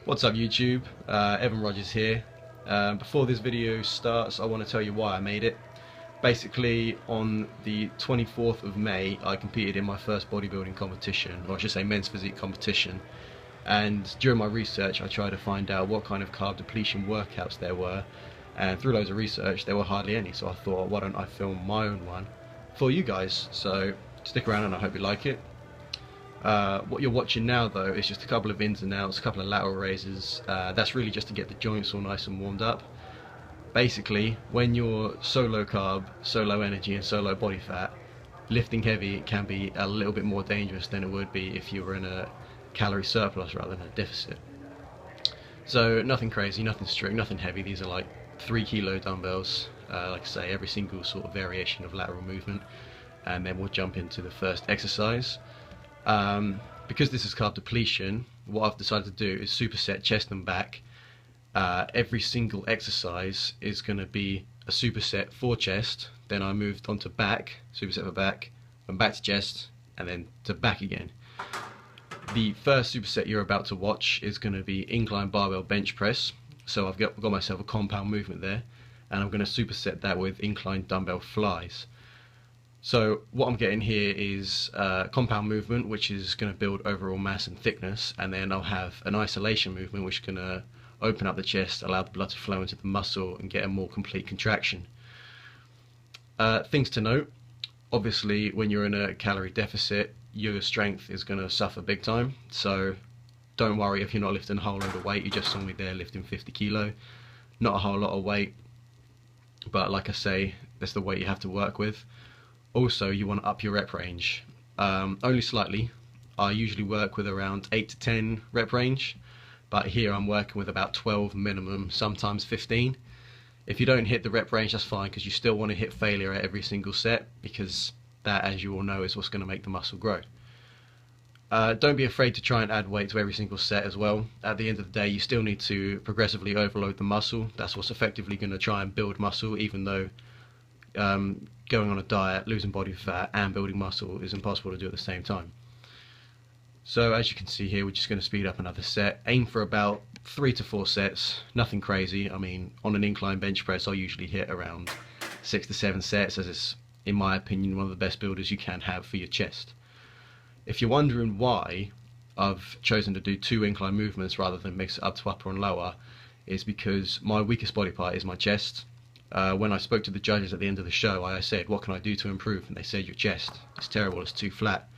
What's up YouTube? Evan Rogers here. Before this video starts, I want to tell you why I made it. Basically, on the 24th of May I competed in my first bodybuilding competition, or I should say men's physique competition, and during my research I tried to find out what kind of carb depletion workouts there were, and through loads of research there were hardly any, so I thought, why don't I film my own one for you guys? So stick around and I hope you like it. What you're watching now though is just a couple of ins and outs, a couple of lateral raises. That's really just to get the joints all nice and warmed up. Basically, when you're so low carb, so low energy and so low body fat, lifting heavy can be a little bit more dangerous than it would be if you were in a calorie surplus rather than a deficit. So nothing crazy, nothing strict, nothing heavy. These are like 3 kilo dumbbells, like I say, every single sort of variation of lateral movement, and then we'll jump into the first exercise. Because this is carb depletion, what I've decided to do is superset chest and back. Every single exercise is going to be a superset for chest, then I moved on to back, superset for back, and back to chest, and then to back again. The first superset you're about to watch is going to be incline barbell bench press, so I've got myself a compound movement there, and I'm going to superset that with incline dumbbell flies. So what I'm getting here is compound movement, which is going to build overall mass and thickness, and then I'll have an isolation movement which is going to open up the chest, allow the blood to flow into the muscle and get a more complete contraction. Things to note: obviously when you're in a calorie deficit your strength is going to suffer big time, so don't worry if you're not lifting a whole load of weight. You just saw me there lifting 50 kilo, not a whole lot of weight, but like I say, that's the weight you have to work with. Also, you want to up your rep range, only slightly. I usually work with around 8 to 10 rep range, but here I'm working with about 12 minimum, sometimes 15. If you don't hit the rep range, that's fine, because you still want to hit failure at every single set, because that, as you all know, is what's going to make the muscle grow. Don't be afraid to try and add weight to every single set as well. At the end of the day, you still need to progressively overload the muscle. That's what's effectively going to try and build muscle, even though going on a diet, losing body fat and building muscle is impossible to do at the same time. So as you can see here, we're just going to speed up another set. Aim for about 3 to 4 sets, nothing crazy. I mean, on an incline bench press I'll usually hit around 6 to 7 sets, as it's, in my opinion, one of the best builders you can have for your chest. If you're wondering why I've chosen to do 2 incline movements rather than mix it up to upper and lower, is because my weakest body part is my chest. When I spoke to the judges at the end of the show, I said, what can I do to improve? And they said, your chest, it's terrible, it's too flat.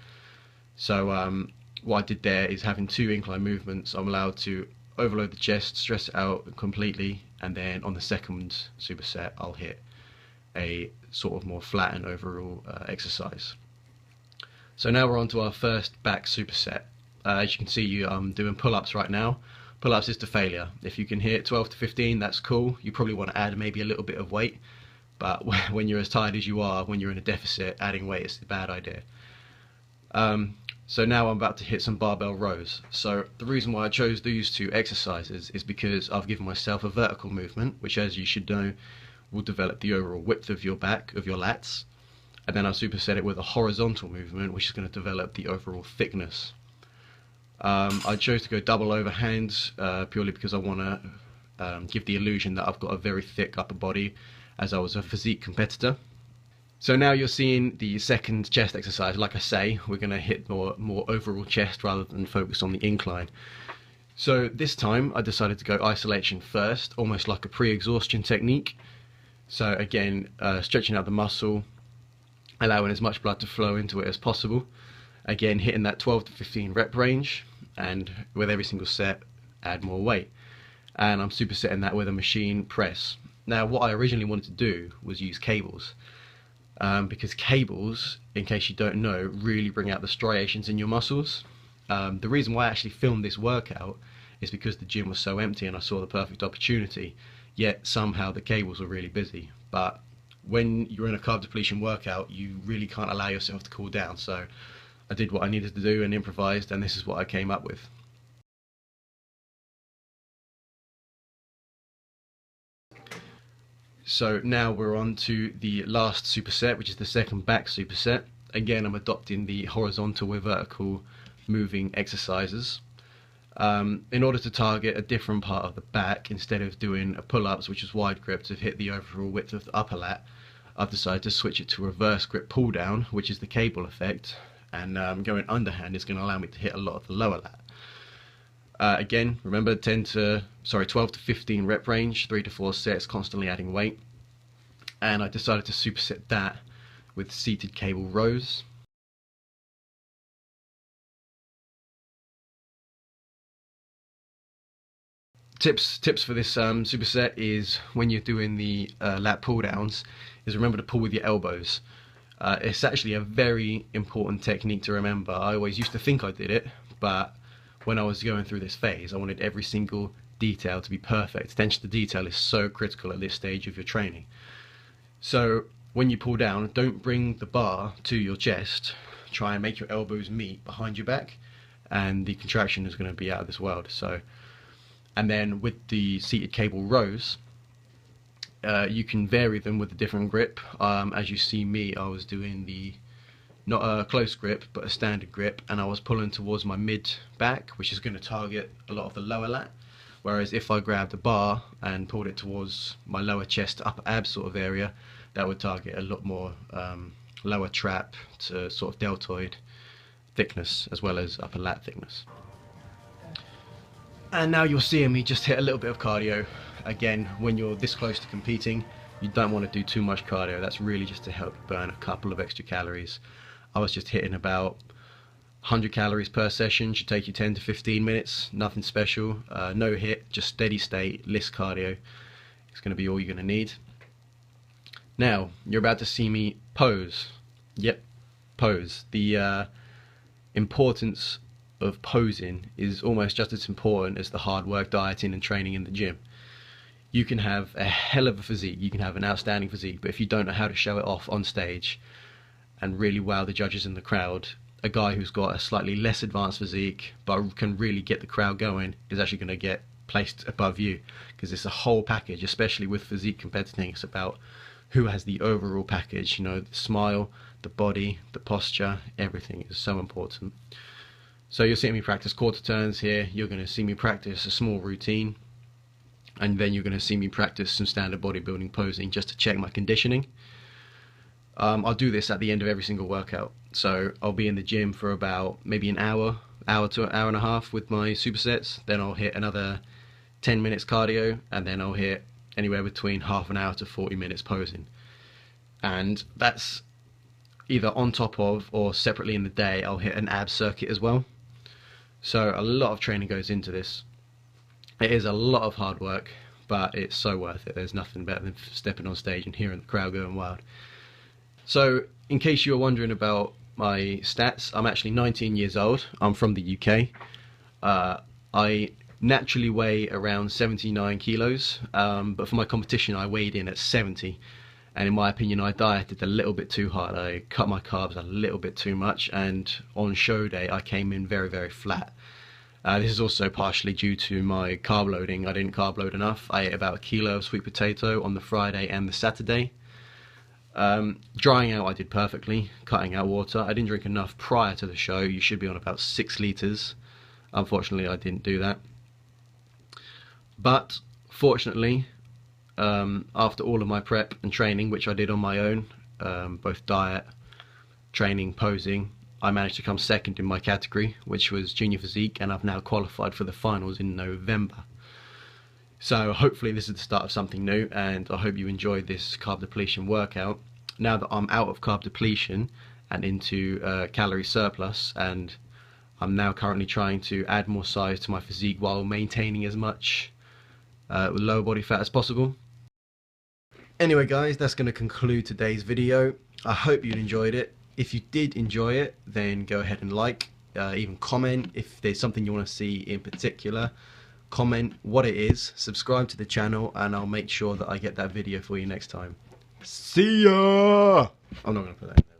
So what I did there is, having 2 incline movements, I'm allowed to overload the chest, stress it out completely, and then on the second superset I'll hit a sort of more flattened overall exercise. So now we're on to our first back superset. As you can see, I'm doing pull-ups right now. Pull-ups is to failure. If you can hit 12 to 15, that's cool. You probably want to add maybe a little bit of weight, but when you're as tired as you are, when you're in a deficit, adding weight is a bad idea. So now I'm about to hit some barbell rows. So the reason why I chose these 2 exercises is because I've given myself a vertical movement, which, as you should know, will develop the overall width of your back, of your lats, and then I'll superset it with a horizontal movement, which is going to develop the overall thickness. I chose to go double overhand purely because I want to give the illusion that I've got a very thick upper body, as I was a physique competitor. So now you're seeing the second chest exercise. Like I say, we're going to hit more overall chest rather than focus on the incline. So this time I decided to go isolation first, almost like a pre-exhaustion technique. So again, stretching out the muscle, allowing as much blood to flow into it as possible. Again, hitting that 12 to 15 rep range, and with every single set add more weight, and I'm supersetting that with a machine press. Now what I originally wanted to do was use cables, because cables, in case you don't know, really bring out the striations in your muscles. The reason why I actually filmed this workout is because the gym was so empty and I saw the perfect opportunity, yet somehow the cables were really busy. But when you're in a carb depletion workout, you really can't allow yourself to cool down, so I did what I needed to do and improvised, and this is what I came up with. So now we're on to the last superset, which is the second back superset. Again, I'm adopting the horizontal with vertical moving exercises. in order to target a different part of the back, instead of doing a pull-ups, which is wide grip, to hit the overall width of the upper lat, I've decided to switch it to reverse grip pull down, which is the cable effect, and going underhand is going to allow me to hit a lot of the lower lat. Again, remember 12 to 15 rep range, 3 to 4 sets, constantly adding weight. And I decided to superset that with seated cable rows. Tips for this superset is, when you're doing the lat pull downs, is remember to pull with your elbows. It's actually a very important technique to remember. I always used to think I did it, but when I was going through this phase, I wanted every single detail to be perfect. Attention to detail is so critical at this stage of your training. So when you pull down, don't bring the bar to your chest. Try and make your elbows meet behind your back, and the contraction is going to be out of this world. So, and then with the seated cable rows, you can vary them with a different grip. As you see me, I was doing the not a close grip but a standard grip, and I was pulling towards my mid back, which is going to target a lot of the lower lat, whereas if I grabbed a bar and pulled it towards my lower chest upper abs sort of area, that would target a lot more lower trap to sort of deltoid thickness as well as upper lat thickness. And now you're seeing me just hit a little bit of cardio. Again, when you're this close to competing, you don't want to do too much cardio. That's really just to help burn a couple of extra calories. I was just hitting about 100 calories per session. Should take you 10 to 15 minutes. Nothing special. No hit, just steady state, list cardio. It's going to be all you're going to need. Now, you're about to see me pose. Yep, pose. The importance of posing is almost just as important as the hard work, dieting and training in the gym. You can have a hell of a physique, you can have an outstanding physique, but if you don't know how to show it off on stage and really wow the judges in the crowd, a guy who's got a slightly less advanced physique but can really get the crowd going is actually going to get placed above you, because it's a whole package. Especially with physique competing, it's about who has the overall package. You know, the smile, the body, the posture, everything is so important. So you'll see me practice quarter turns here, you're going to see me practice a small routine, and then you're going to see me practice some standard bodybuilding posing just to check my conditioning. I'll do this at the end of every single workout. So I'll be in the gym for about maybe an hour to an hour and a half with my supersets. Then I'll hit another 10 minutes cardio, and then I'll hit anywhere between half an hour to 40 minutes posing. And that's either on top of or separately in the day. I'll hit an ab circuit as well. So a lot of training goes into this. It is a lot of hard work, but it's so worth it. There's nothing better than stepping on stage and hearing the crowd going wild. So in case you were wondering about my stats, I'm actually 19 years old. I'm from the UK. I naturally weigh around 79 kilos, but for my competition I weighed in at 70. And in my opinion, I dieted a little bit too hard. I cut my carbs a little bit too much, and on show day I came in very, very flat. This is also partially due to my carb loading. I didn't carb load enough. I ate about a kilo of sweet potato on the Friday and the Saturday. Drying out I did perfectly, cutting out water. I didn't drink enough prior to the show. You should be on about 6 litres. Unfortunately I didn't do that. But fortunately, after all of my prep and training, which I did on my own, both diet, training, posing, I managed to come second in my category, which was junior physique, and I've now qualified for the finals in November. So hopefully this is the start of something new, and I hope you enjoyed this carb depletion workout. Now that I'm out of carb depletion and into calorie surplus, and I'm now currently trying to add more size to my physique while maintaining as much lower body fat as possible. Anyway guys, that's going to conclude today's video. I hope you enjoyed it. If you did enjoy it, then go ahead and like, even comment. If there's something you want to see in particular, comment what it is, subscribe to the channel, and I'll make sure that I get that video for you next time. See ya! I'm not going to put that in there.